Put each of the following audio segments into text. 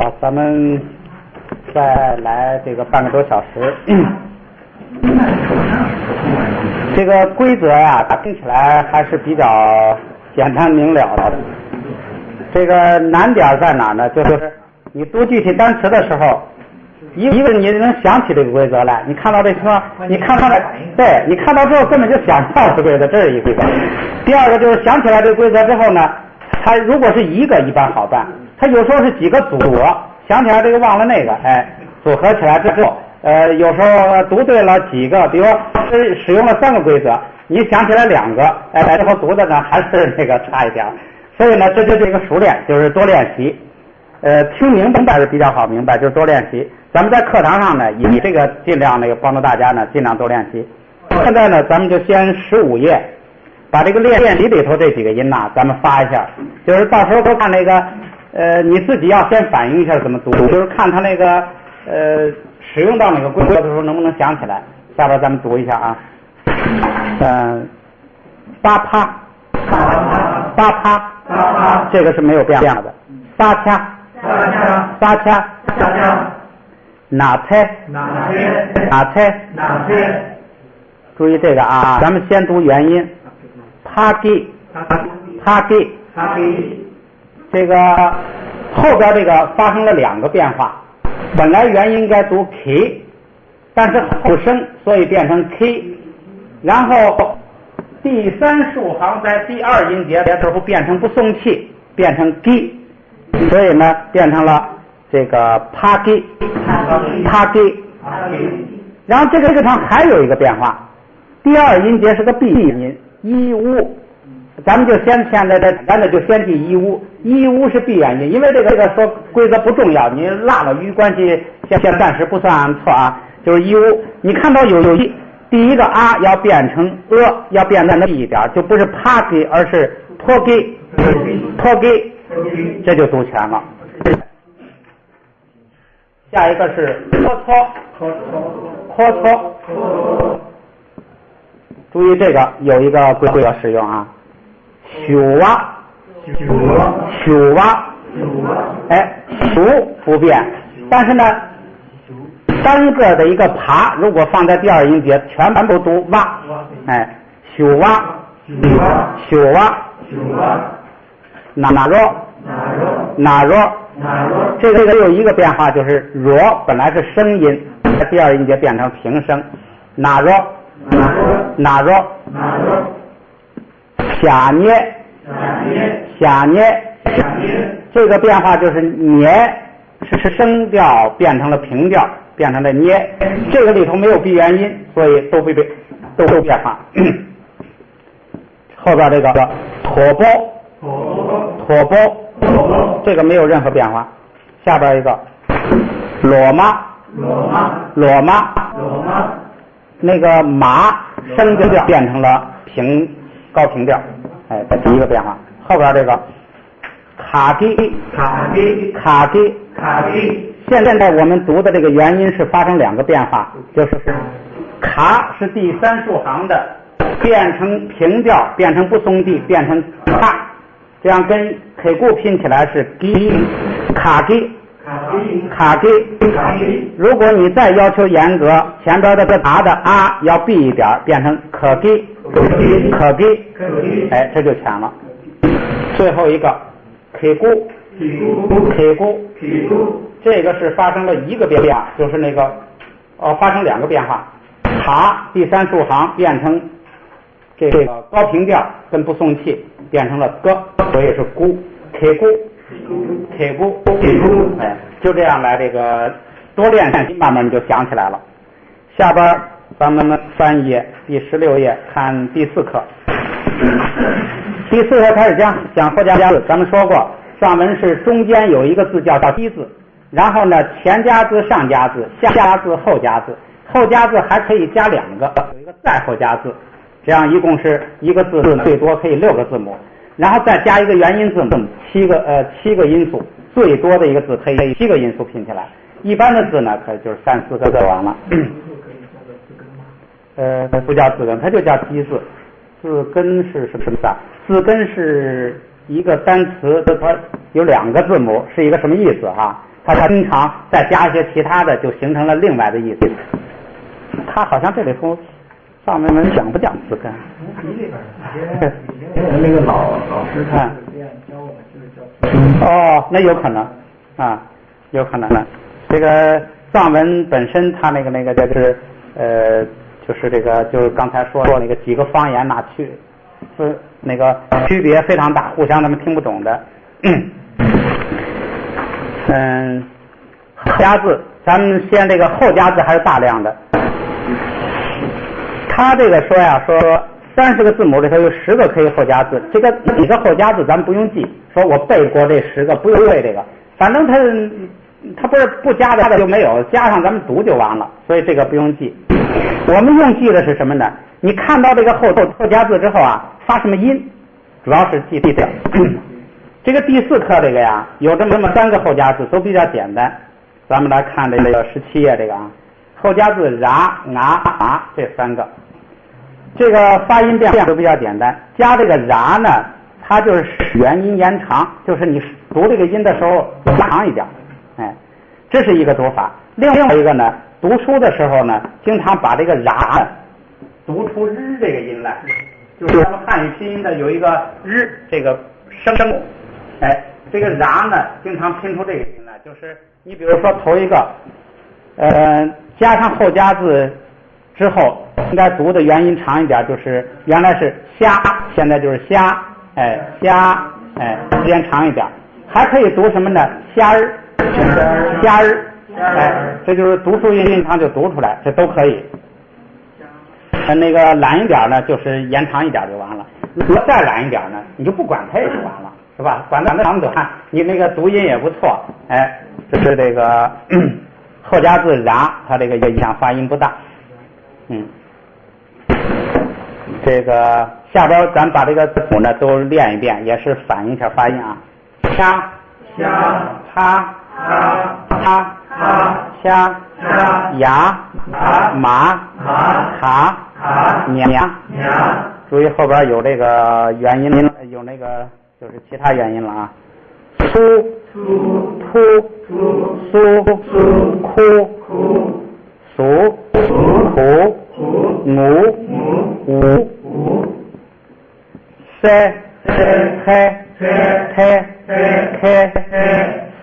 好，咱们再来这个半个多小时。这个规则呀，听起来还是比较简单明了的。这个难点在哪呢？就是你读具体单词的时候，一个你能想起这个规则来，你看到这说，你看到对，你看到之后根本就想不到这个规则，这是一回事。第二个就是想起来这个规则之后呢，它如果是一个一般好办，它有时候是几个组合，想起来这个忘了那个，组合起来之后，有时候读对了几个，比如使用了3个规则，你想起来2个，最后读的呢还是那个差一点，所以呢，这就是一个熟练，就是多练习。听明白是比较好明白，就是多练习。咱们在课堂上呢，以这个尽量那个帮助大家呢，尽量多练习。现在呢，咱们就先15页，把这个练习里头这几个音呐，咱们发一下，就是到时候都看那个。你自己要先反应一下怎么读，就是看他那个使用到哪个规则的时候能不能想起来。下边咱们读一下啊，八啪，八啪，这个是没有变化的。撒掐，撒掐，哪猜，哪猜，注意这个啊，咱们先读元音，啪给，啪给，这个后边这个发生了2个变化，本来元音应该读 k， 但是后声，所以变成 k， 然后第3竖行在第2音节的时候变成不送气，变成 g， 所以呢变成了这个啪给，啪给，然后这个地方还有一个变化，第2音节是个闭音，一乌。咱们就现在简单的就先记一乌，一乌是闭元音，因为这个说规则不重要，你落了与关系现暂时不算错啊，就是一乌。你看到有第一个啊要变成要变得闭一点，就不是啪给，而是托给，托给，这就读全了。下一个是搓搓，注意这个有一个规则使用啊。朽蛙，朽不变，但是呢，单个的一个爬，如果放在第2音节，全部读蛙，朽蛙，哪若，这个有一个变化，就是若本来是声音，在第2音节变成平声，哪若，下捏，这个变化就是捏是声调变成了平调，变成了捏，这个里头没有闭元音，所以都变化。后边这个妥包，这个没有任何变化。下边一个裸妈，那个马声调变成了高平调，这第一个变化。后边这个卡给，现在我们读的这个元音是发生2个变化，就是卡是第3竖行的，变成平调，变成不松地，变成卡，这样跟 k 固拼起来是给，卡给。如果你再要求严格，前边的答的啊要闭一点，变成可给，这就全了。最后一个 k 固，这个是发生了1个变化，就是那个发生2个变化，卡第3竖行变成这个高平调跟不送气，变成了歌，所以是固 k 固，就这样来这个多练习，慢慢就想起来了。下边咱们翻译第16页看第4课。第4课开始讲后加字，咱们说过上文是中间有一个字叫基字，然后呢前加字、上加字、下加字、后加字，后加字还可以加2个，有一个再后加字，这样一共是一个字最多可以6个字母，然后再加一个元音字母，7个音素，最多的一个字可以7个音素拼起来，一般的字呢可就是3、4个字完了。不叫字根，它就叫基字。字根是什么意思啊？字根是一个单词，它有2个字母，是一个什么意思哈？他经常再加一些其他的，就形成了另外的意思。他好像这里头上面们讲不讲词根？那个老师他这样教我们就是叫哦，那有可能啊，有可能呢。这个藏文本身它那个就是就是这个就是刚才说那个几个方言哪去是那个区别非常大，互相他们听不懂的。后加字，咱们先这个后加字还是大量的。他这个说呀，说30个字母里头有10个可以后加字，这个几个后加字咱们不用记，说我背过这10个，不用背这个，反正他不是不加的就没有，加上咱们读就完了，所以这个不用记。我们用记的是什么呢？你看到这个后加字之后啊，发什么音，主要是记这个。这个第4课这个呀，有这么3个后加字，都比较简单。咱们来看这个17页这个啊，后加字ra、啊这3个，这个发音变都比较简单。加这个ra呢，它就是元音延长，就是你读这个音的时候长一点，哎，这是一个读法。另外一个呢，读书的时候呢，经常把这个ra读出日这个音来，就是咱们汉语拼音的有一个日这个声，哎，这个ra呢，经常拼出这个音来，就是你比如说头一个，加上后加字之后，应该读的元音长一点，就是原来是虾，现在就是虾，哎，虾，哎，时间长一点，还可以读什么呢？虾儿，虾儿，哎，这就是读书音长就读出来，这都可以。那个懒一点呢，就是延长一点就完了。如果再懒一点呢，你就不管它也就完了，是吧？管它长短，你那个读音也不错，哎，这是这个后加字ra，它这个影响发音不大。这个下边咱把这个字母呢都练一遍，也是反映一下发音啊。虾、哈、虾、牙、马、哈、娘。注意后边有这个元音，有那个就是其他元音了啊。突、突、苏、哭、俗、苦、母、五、塞、开、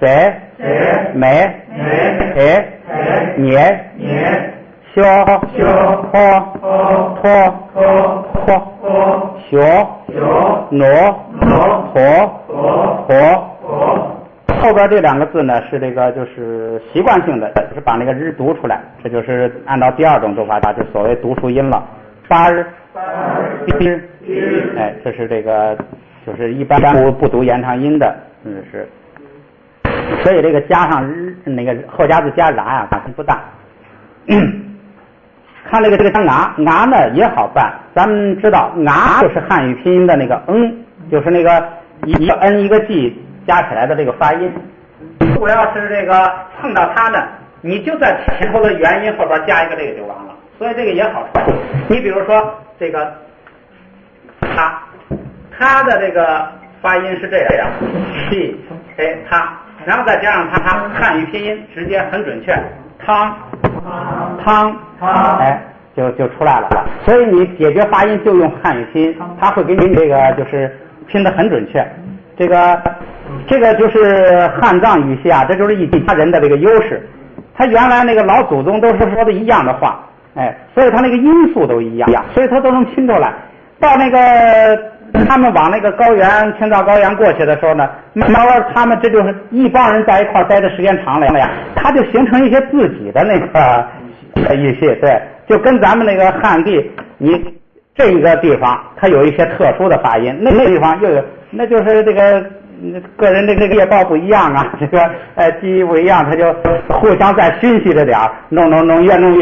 塞、美、捏、消、脱、学、挪、活。后边这2个字呢是这个就是习惯性的，就是把那个日读出来，这就是按照第2种读法，就所谓读书音了。巴日、哎，这是这个就是一般不读延长音的，是。所以这个加上日那个后加字加ra呀，打击不大。看这个啊呢也好办，咱们知道啊就是汉语拼音的那个就是那个一个 n 一个 g 加起来的这个发音。如果要是这个碰到它呢，你就在前头的元音后边加一个这个就完了，所以这个也好处。你比如说这个它的这个发音是这样，它，然后再加上它汉语拼音直接很准确，汤，哎，就出来了。所以你解决发音就用汉语拼音，它会给你这个就是拼得很准确。这个就是汉藏语系啊，这就是一家人的这个优势。他原来那个老祖宗都是说的一样的话，哎，所以他那个音素都一样，所以他都能拼出来。到那个他们往那个高原青藏高原过去的时候呢，慢慢他们这就是一帮人在一块待的时间长了呀，他就形成一些自己的那个语系，对，就跟咱们那个汉地，你这个地方它有一些特殊的发音，那个地方又有，那就是这个个人这个业报不一样啊，这个记忆不一样，他就互相在熏习着点儿，越弄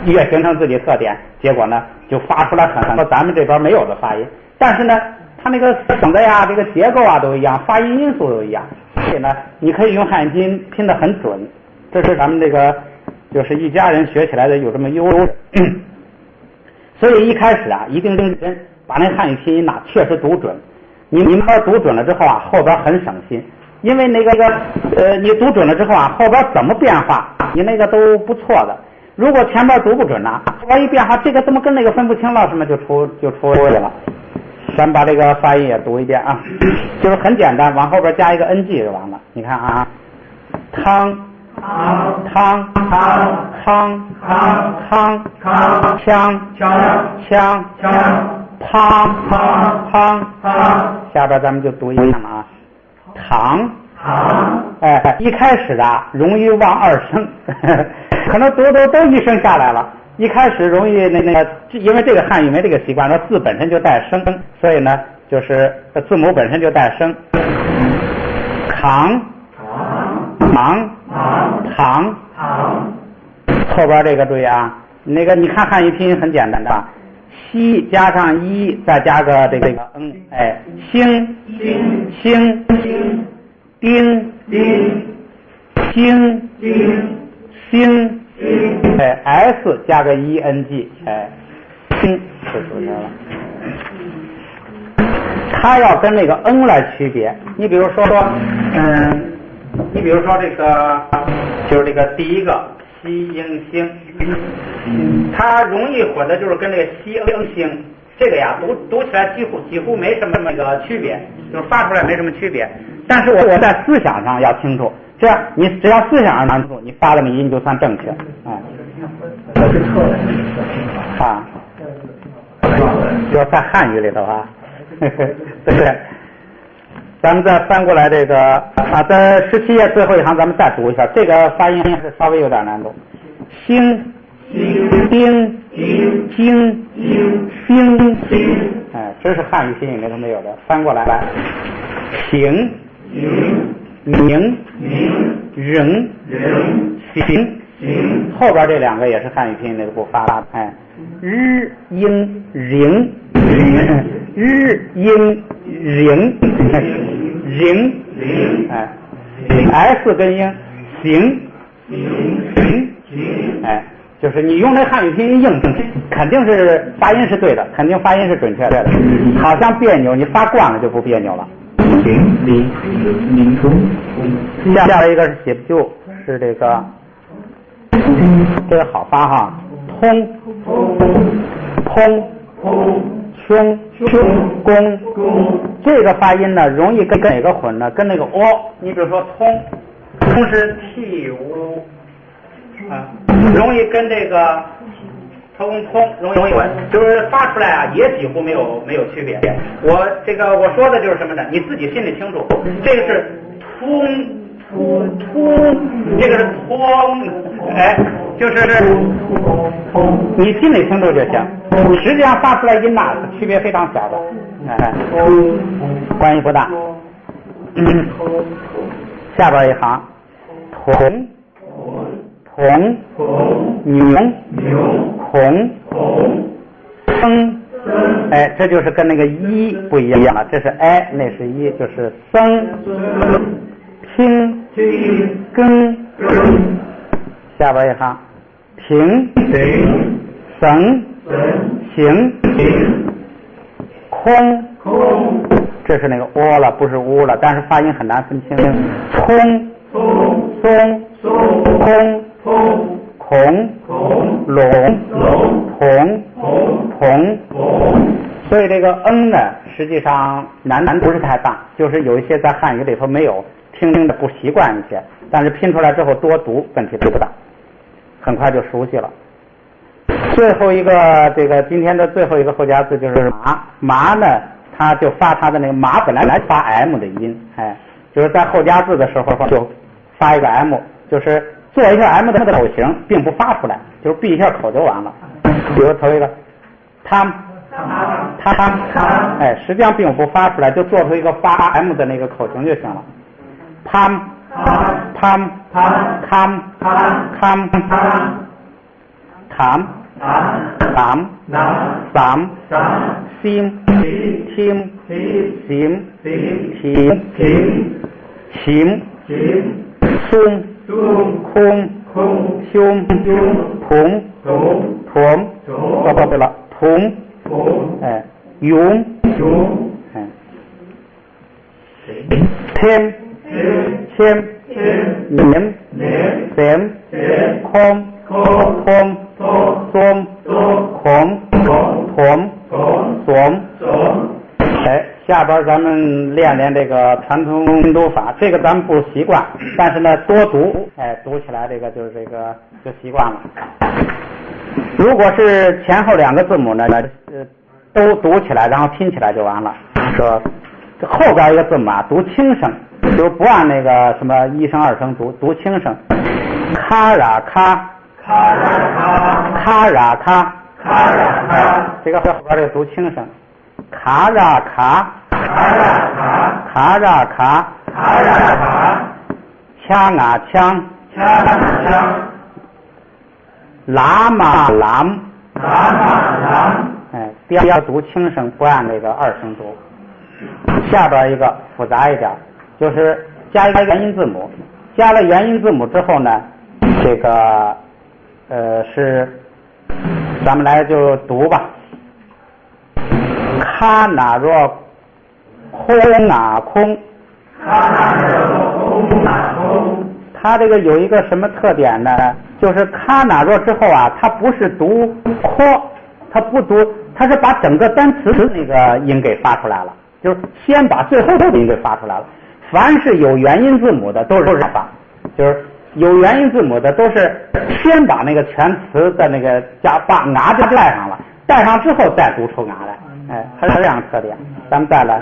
越形成自己特点，结果呢就发出来很多咱们这边没有的发音，但是呢它那个声子呀这个结构啊都一样，发音因素都一样，所以呢你可以用汉语拼音拼得很准，这是咱们这个就是一家人学起来的有这么优势。所以一开始啊一定认真把那汉语拼音确实读准，你们要读准了之后啊后边很省心，因为那个你读准了之后啊，后边怎么变化，你那个都不错的。如果前边读不准呢，后边一变化，这个怎么跟那个分不清了，什么就出来了。咱把这个发音也读一遍啊，就是很简单，往后边加一个 ng 就完了。你看啊，汤汤汤汤汤汤枪枪汤汤，下边咱们就读一遍了啊，糖。哎，一开始啊容易忘二声，可能读都一声下来了。一开始容易那个，因为这个汉语没这个习惯，说字本身就带声，所以呢，就是字母本身就带声。糖，后边这个注意啊，那个你看汉语拼音很简单的，西加上一，再加个这个哎，星，丁，星。哎 ，s 加个 eng， 哎，星就出来了。它要跟那个 n 来区别。你比如说，你比如说这个，就是这个第一个西英星，它容易混的就是跟这个西英星，这个呀读起来几乎没什么那个区别，就是发出来没什么区别。但是我在思想上要清楚。这样，你只要思想上难处，你发的那音就算正确。哎，啊，就在汉语里头啊，对。咱们再翻过来这个啊，在17页最后一行，咱们再读一下，这个发音是稍微有点难度。星，丁，金，星，哎，这是汉语拼音里头没有的。翻过来，行。名，人，行，后边这两个也是汉语拼音那个不发的，哎，日英ring，哎 ，s 跟音行，哎，就是你用那汉语拼音硬，肯定是发音是对的，肯定发音是准确的，好像别扭，你发惯了就不别扭了。下来一个是写不就是这个好发哈，通，胸，弓，这个发音呢容易跟哪个混呢？跟那个 o， 你比如说通是 t 无啊，容易跟这个通容易混，就是发出来啊也几乎没有区别。我说的就是什么呢？你自己心里清楚，这个是通，这个是通，哎，就是你心里清楚就行。实际上发出来音呐区别非常小的，哎，关系不大。下边一行，铜，牛，孔，僧，哎，这就是跟那个一不一样了，这是哎，那是一，就是僧，听，根，下边一行，平，绳，行，空，这是那个 o 了，不是 u 了，但是发音很难分清。松，空，孔，笼，同，所以这个呢，实际上难不是太大，就是有一些在汉语里头没有，听的不习惯一些，但是拼出来之后多读，问题不大，很快就熟悉了。最后一个这个今天的最后一个后加字就是麻呢，它就发它的那个麻本来发 m 的音，哎，就是在后加字的时候就发一个 m， 就是做一下 m 的口型，并不发出来，就是闭一下口就完了。比如头一个他，哎，实际上并不发出来，就做出一个发 m 的那个口型就行了。tham，sim，tim，行，松，空，胸，同，对了，同，哎，勇，哎，天， 침, 님, 쌤, 콤, 톰, 쏨, 콤, 톰, 쏨。哎，下边咱们练练这个传统拼读法，这个咱们不习惯，但是呢多读，哎，读起来这个就是这个就习惯了。如果是前后两个字母呢，都读起来，然后拼起来就完了。说后边一个字母啊，读轻声，就不按那个什么一声二声读轻声。咔啦咔，咔啦咔，咔啦咔，咔啦咔，这个后边这个读轻声。卡啦卡，卡啦卡，卡啦卡，卡啦卡，枪啊枪，枪啊枪，喇嘛喇，喇嘛喇。哎，要读轻声，不按这个二声读。下边一个复杂一点，就是加一个元音字母，加了元音字母之后呢，这个是咱们来就读吧。卡那若空啊空，卡那若空啊空，它这个有一个什么特点呢？就是卡那若之后啊，它不是读扩，它不读，它是把整个单词那个音给发出来了，就是先把最后的音给发出来了。凡是有元音字母的都是发，就是有元音字母的都是先把那个全词的那个把啊就带上了，带上之后再读出啊来。哎，它是这样特点。咱们再来，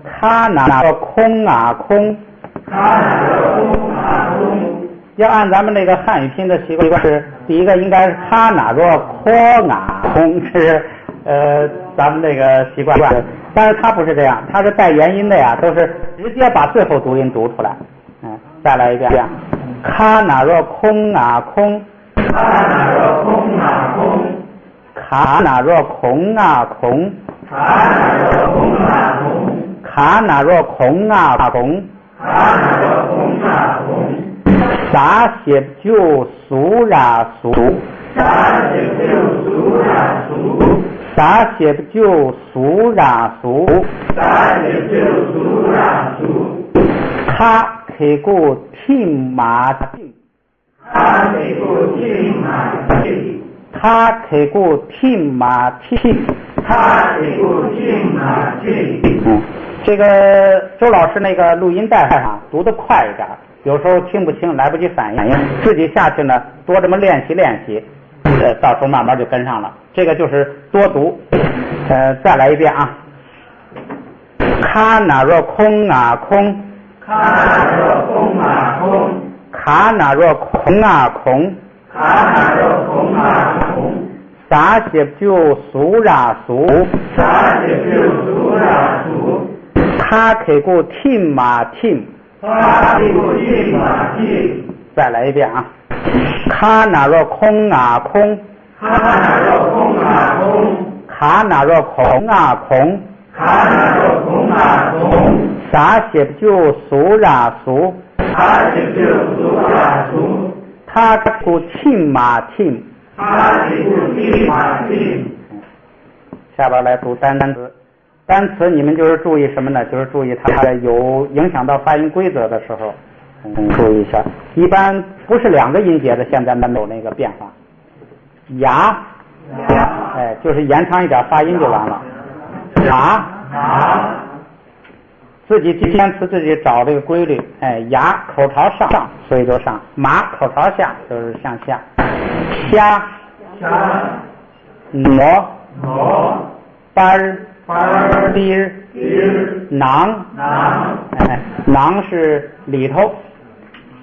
卡那若空啊空，卡那若空啊空。要按咱们那个汉语拼的习惯是，第一个应该是卡那若空啊空，是咱们那个习惯。但是它不是这样，它是带元音的呀，都是直接把最后读音读出来。再来一遍，卡那若空啊空，卡那若空啊空。卡那若空啊空，卡那若空啊空，卡那若空啊空，卡那若空啊空。啥些就苏啦苏，啥些就苏啦苏，啥些就苏啦苏，啥些就苏啦苏。他开过听马听，他开过听马听。他开过听马听，他开过听马听。这个周老师那个录音带上读得快一点，有时候听不清，来不及反应，自己下去呢多这么练习练习，到时候慢慢就跟上了。这个就是多读。再来一遍啊，卡那若空啊空，卡那若空啊空，卡那若空啊空。卡那若空啊空，啥些就苏啦苏，啥些就苏啦苏。他开过听马听，他开过听马听。再来一遍啊，卡那若空啊空，卡那若空啊空，卡那若空啊空，卡那若空啊空。啥些就苏啦苏，啥些就苏啦苏。他不听马听，他不听马听。下边来读单词，单词你们就是注意什么呢？就是注意它有影响到发音规则的时候，注意一下。一般不是两个音节的，现在没有那个变化。牙，哎，就是延长一点发音就完了。牙，自己记单词自己找这个规律，哎，牙口朝上，所以就上；马口朝下，就是向下。虾，挪，班儿，囊，哎，囊是里头。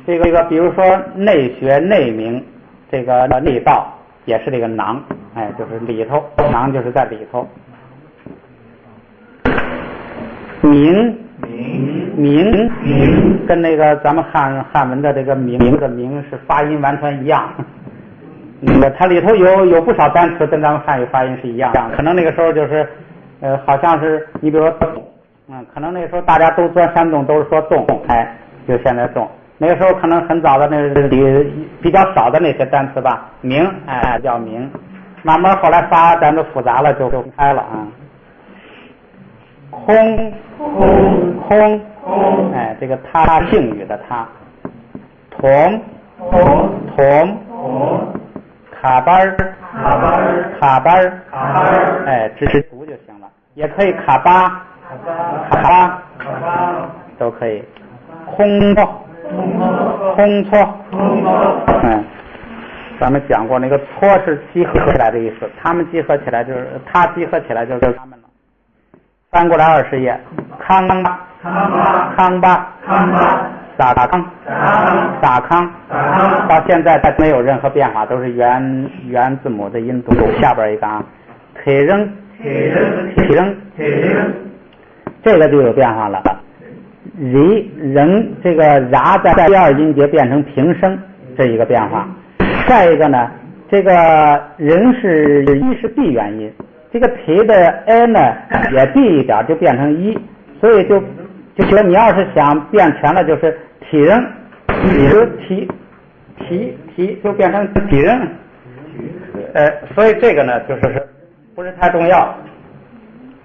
这个比如说内学内明，这个内道也是这个囊，哎，就是里头，囊就是在里头。明跟那个咱们汉文的这个明的明是发音完全一样。它里头有不少单词跟咱们汉语发音是一样，可能那个时候就是好像是你比如说洞，可能那个时候大家都钻山洞都是说洞，哎，就现在洞。那个时候可能很早的那比较少的那些单词吧，明，哎，叫明。慢慢后来发展的复杂了，就开了啊。空哎，这个他姓语的他，同卡班儿，哎，只是读就行了，也可以卡巴都可以，空错，咱们讲过那个错是集合起来的意思，他们集合起来就是他集合起来就是他们了。翻过来20页，康巴，撒康，到现在它没有任何变化，都是原字母的音读。下边一个啊，铁扔，这个就有变化了。人这个然在第二音节变成平声，这一个变化。再一个呢，这个人是闭元音，这个提的 a 呢也闭一点，就变成一，所以就说你要是想变全了，就是体人，提就变成体人，所以这个呢就是不是太重要，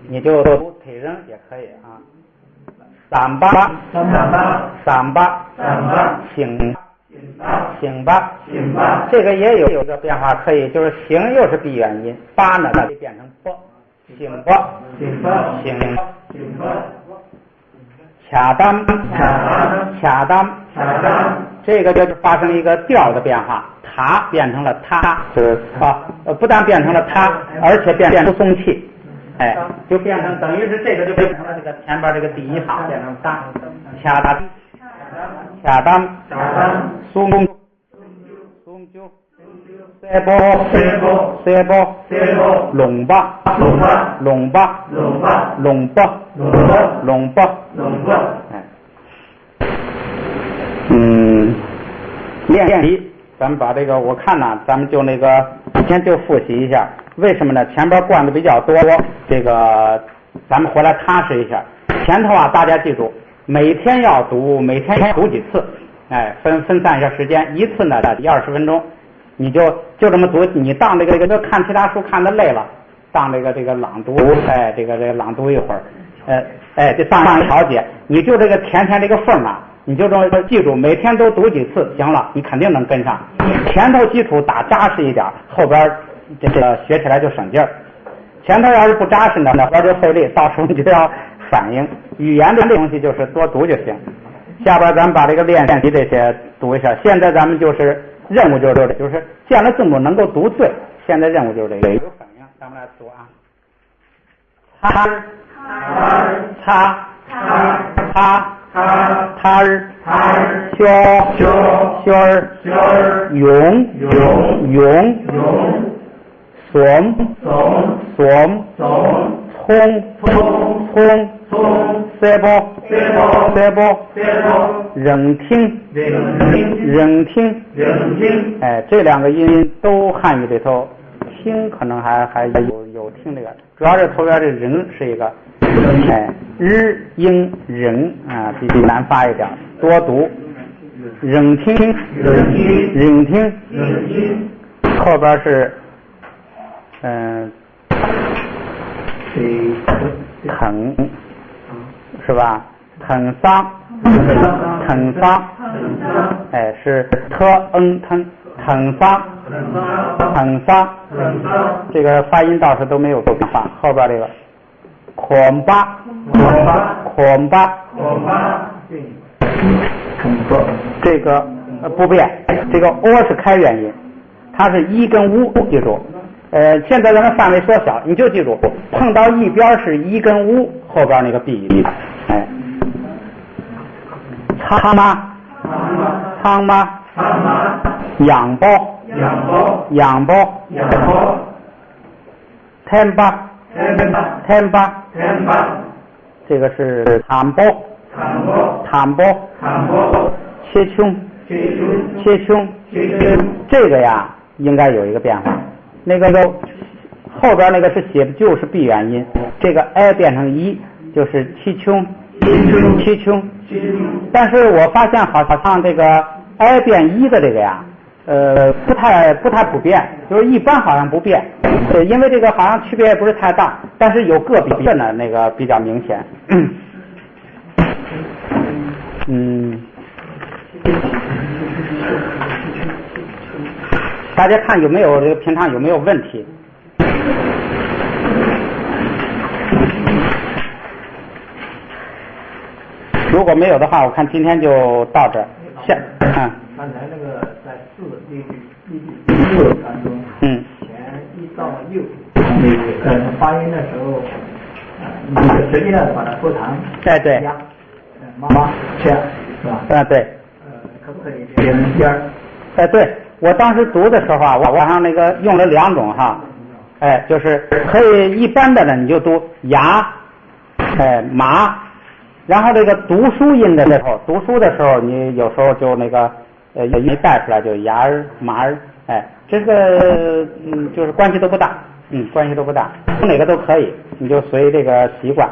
你就读体人也可以啊。散巴，醒吧，这个也有一个变化，可以就是醒又是闭元音，巴呢就变成坡，醒吧，卡当，这个就是发生一个调的变化，塔变成了他，就是不但变成了他，而且变出松气，哎，就变成等于是这个就变成了这个前边这个第一行变成大，卡当，松就，塞波，拢巴，哎，练习，咱们把这个我看呢，咱们就那个先就复习一下，为什么呢？前边灌的比较多，这个咱们回来踏实一下。前头啊，大家记住，每天要读几次，哎，分散一下时间，一次呢20分钟，你就这么读，你当这个看其他书看得累了，当这个朗读，哎，这个朗读一会儿，就当一调节，你就这个填这个缝啊，你就这么记住，每天都读几次，行了，你肯定能跟上。前头基础打扎实一点，后边这个学起来就省劲儿。前头要是不扎实呢，后边就费力，到时候你就要反应。语言的东西就是多读就行。下边咱们把这个练习这些读一下。现在咱们就是任务就是见了字母能够读对。现在任务就是这个有反应，咱们来读啊。葱，塞波，冷听，哎，这两个音都汉语里头听可能还有听这个，主要是头边这人是一个，哎，日英人啊比较难发一点，多读，冷听，后边是疼是吧？疼桑，哎，是疼桑，这个发音倒是都没有变化。后边这个捆巴，这个不变，这个 o 是开元音，它是一跟乌，记住。现在咱们范围缩小，你就记住，碰到一边是一跟乌，后边那个闭一闭，哎，苍妈，养包，天巴，这个是坦包，切胸，这个呀应该有一个变化。那个后边那个是写的就是闭元音，这个 i 变成一，就是七胸，但是我发现好像这个 i 变一的这个呀，不太普遍，就是一般好像不变，因为这个好像区别也不是太大，但是有个别的呢那个比较明显。大家看有没有这个平常有没有问题？如果没有的话，我看今天就到这儿。刚才那个在四例六当中，前一到六，发音的时候，你就直接的把它拖长，对，妈这样是吧？对。可不可以变成尖儿？对，我当时读的时候啊，我网上那个用了2种哈，就是可以一般的呢，你就读牙，麻，然后这个读书音的时候，读书的时候你有时候就那个一带出来就牙儿麻儿，这个就是关系都不大，关系都不大，读哪个都可以，你就随这个习惯。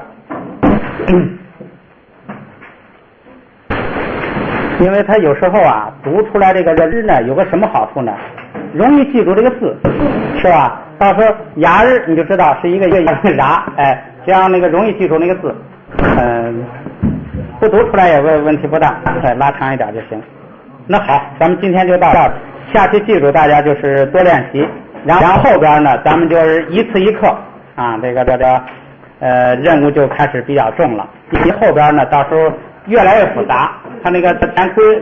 因为他有时候啊读出来这个日呢有个什么好处呢？容易记住这个字，是吧？到时候牙日你就知道是一个牙，这样那个容易记住那个字。不读出来也问题不大，拉长一点就行。那好，咱们今天就到这儿，下期记住大家就是多练习，然后后边呢咱们就是一次一课啊，这个任务就开始比较重了，因为后边呢到时候越来越复杂，它那个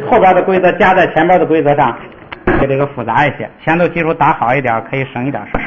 后边的规则加在前边的规则上，比这个复杂一些，前头基础打好一点，可以省一点事儿。